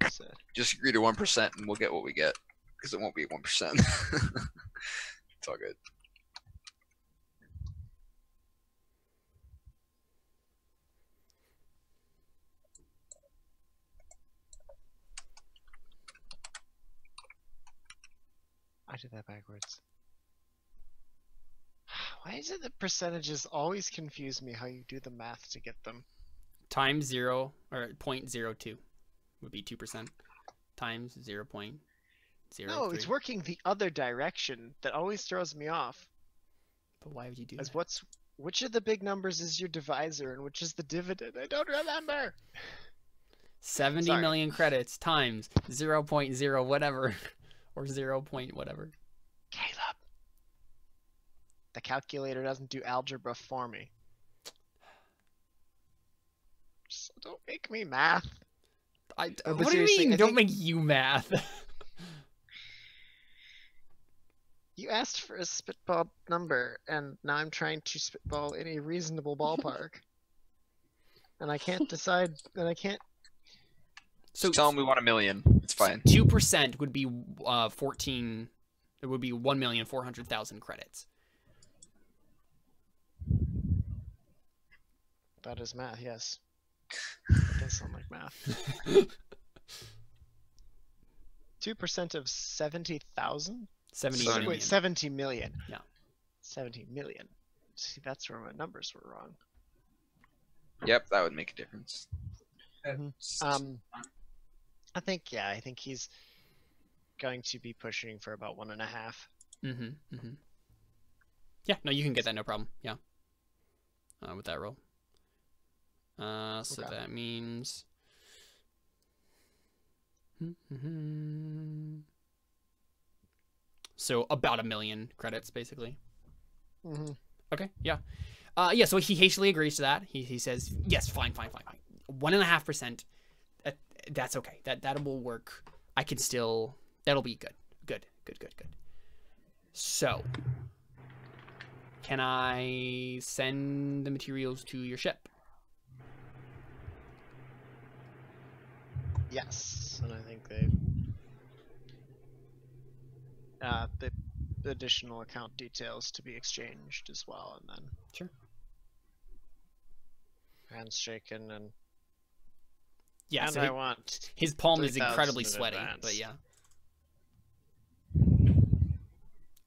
what's that? Just agree to 1% and we'll get what we get, because it won't be 1%. It's all good. I did that backwards. Why is it that percentages always confuse me how you do the math to get them? times 0 or 0.02 would be 2% times 0.03. No, it's working the other direction. That always throws me off. But why would you do As that? which of the big numbers is your divisor and which is the dividend? I don't remember. 70 Sorry. million credits times 0.0 whatever or 0 point whatever. Caleb. The calculator doesn't do algebra for me. Just don't make me math. What but do you seriously, mean? I Don't think- make you math. You asked for a spitball number, and now I'm trying to spitball in a reasonable ballpark. And I can't decide, and I can't... So Tell them we want 1 million. It's fine. 2% would be 14. It would be 1,400,000 credits. That is math, yes. That does sound like math. 2% of 70,000? 70 Seventy. million. Wait, 70 million. Yeah. 70 million. See, that's where my numbers were wrong. Yep, that would make a difference. I think he's going to be pushing for about 1.5. Mm-hmm. Yeah, no, you can get that, no problem. Yeah. With that roll. So Okay. that means. So about 1 million credits, basically. Mm-hmm. Okay, yeah. Yeah, so he hastily agrees to that. He says, yes, fine. 1.5%. That's okay. That will work. I can still. That'll be good. Good. So, can I send the materials to your ship? Yes, and I think they the additional account details to be exchanged as well, and then Sure. hands shaken, and Yeah. and So I want his palm is 3,000 incredibly in sweaty, advance. but yeah.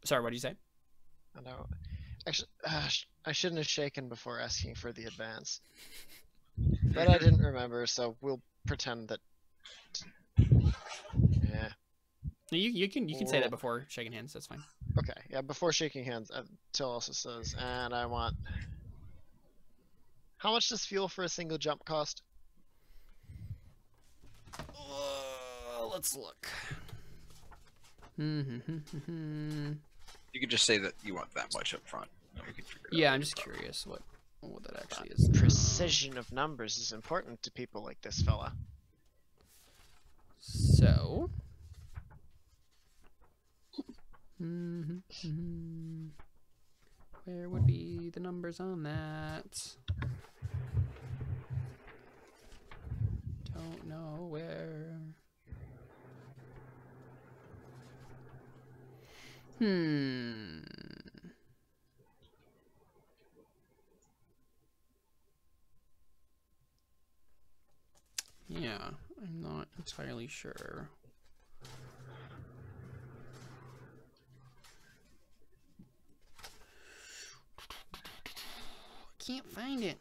Sorry, what did you say? I know. Actually, I shouldn't have shaken before asking for the advance, but I didn't remember, so we'll pretend that. Yeah. No, you can say Whoa. that before shaking hands. That's fine. Okay. Yeah. Before shaking hands, Till also says, and I want. How much does fuel for a single jump cost? Let's look. You could just say that you want that much up front. And we can figure it Yeah, out. I'm just curious what that actually is. Precision of numbers is important to people like this fella. So. Where would be the numbers on that? Don't know where. Yeah, I'm not entirely sure. Can't find it.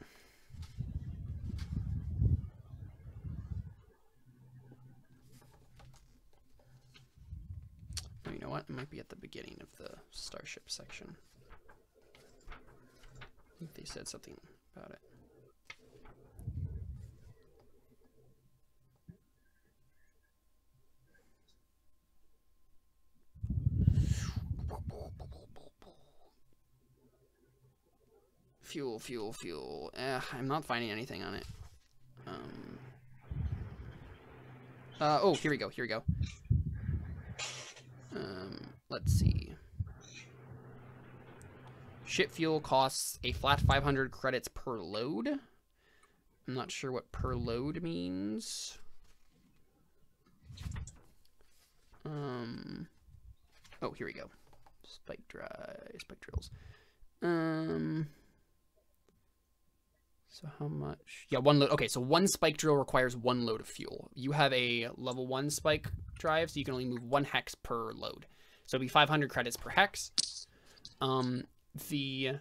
Oh, you know what? It might be at the beginning of the starship section. I think they said something about it. Fuel. I'm not finding anything on it. Oh, here we go. Let's see. Ship fuel costs a flat 500 credits per load. I'm not sure what per load means. Oh, here we go. Spike drills. So how much? Yeah, 1 load. Okay, so 1 spike drill requires 1 load of fuel. You have a level 1 spike drive, so you can only move 1 hex per load. So it'd be 500 credits per hex. The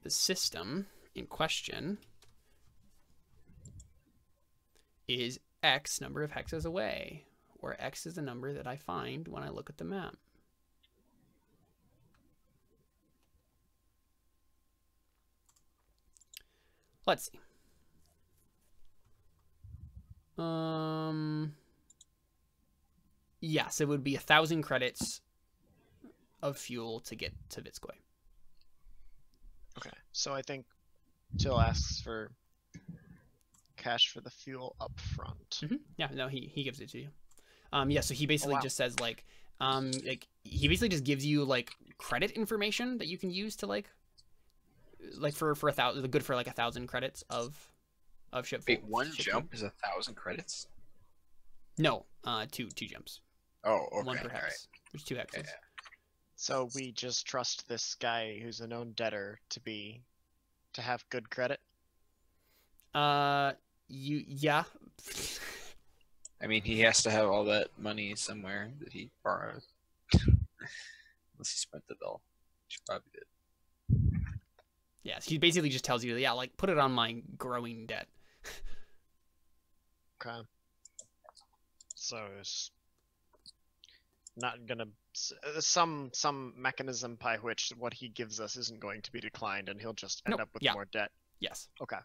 system in question is X number of hexes away, where X is the number that I find when I look at the map. Let's see. Yes, it would be 1,000 credits of fuel to get to Vitskoy. Okay, so I think Till asks for cash for the fuel up front. Yeah, no, he gives it to you. Yeah, so he basically wow. just says like he basically just gives you like credit information that you can use to like for 1,000, good for like 1,000 credits of ship. Wait, one ship jump fuel. is 1,000 credits? No, two jumps. Oh, okay. One per hex. Alright. There's 2 hexes. Yeah. So we just trust this guy who's a known debtor to have good credit? Yeah. I mean, he has to have all that money somewhere that he borrowed. Unless he spent it all. Which he probably did. Yeah, he basically just tells you, yeah, like put it on my growing debt. Okay. So it's not gonna some mechanism by which what he gives us isn't going to be declined, and he'll just end Nope, up with yeah. more debt. Yes. Okay.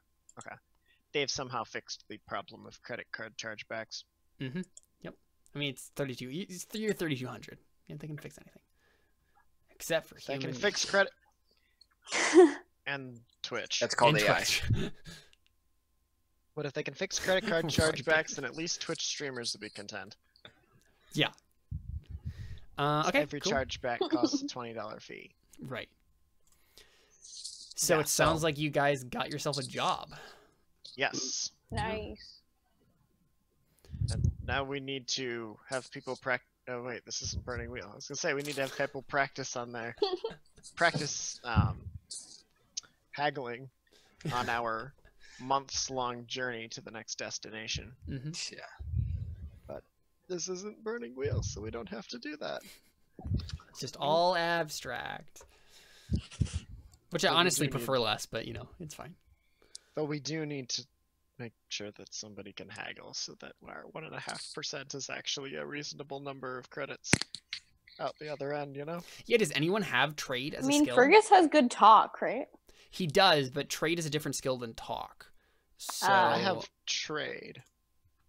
They've somehow fixed the problem of credit card chargebacks. Mm-hmm. Yep. I mean, it's 32. It's year 3,200. They can fix anything, except for They human. can fix credit and Twitch. That's called and AI. Twitch. What if they can fix credit card chargebacks? Then at least Twitch streamers will be content. Yeah. Okay. Every cool. chargeback costs a $20 fee. Right. So Yeah, it sounds like you guys got yourself a job. Yes. Nice. And now we need to have people practice. Oh wait, this isn't Burning Wheel. I was gonna say we need to have people practice on their haggling on our months-long journey to the next destination. Mm-hmm. Yeah. This isn't Burning Wheel, so we don't have to do that. It's just all abstract. Which I But we honestly do need- prefer less, but you know, it's fine. But we do need to make sure that somebody can haggle so that our 1.5% is actually a reasonable number of credits out the other end, you know? Yeah, does anyone have trade as I mean, a skill? Fergus has good talk, right? He does, but trade is a different skill than talk. So I have trade.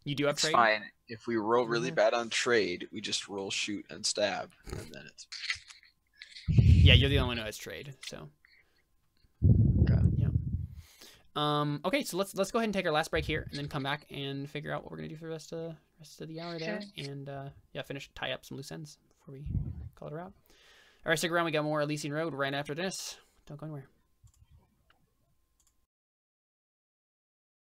You do have It's trade? fine. If we roll really Mhm. bad on trade, we just roll shoot and stab, and then it's Yeah, you're the only one who has trade, so. Okay. Yeah. Okay, so let's go ahead and take our last break here, and then come back and figure out what we're gonna do for the rest of the hour there, and yeah, tie up some loose ends before we call it a wrap. All right, stick around. We got more Elysian Road right after this. Don't go anywhere.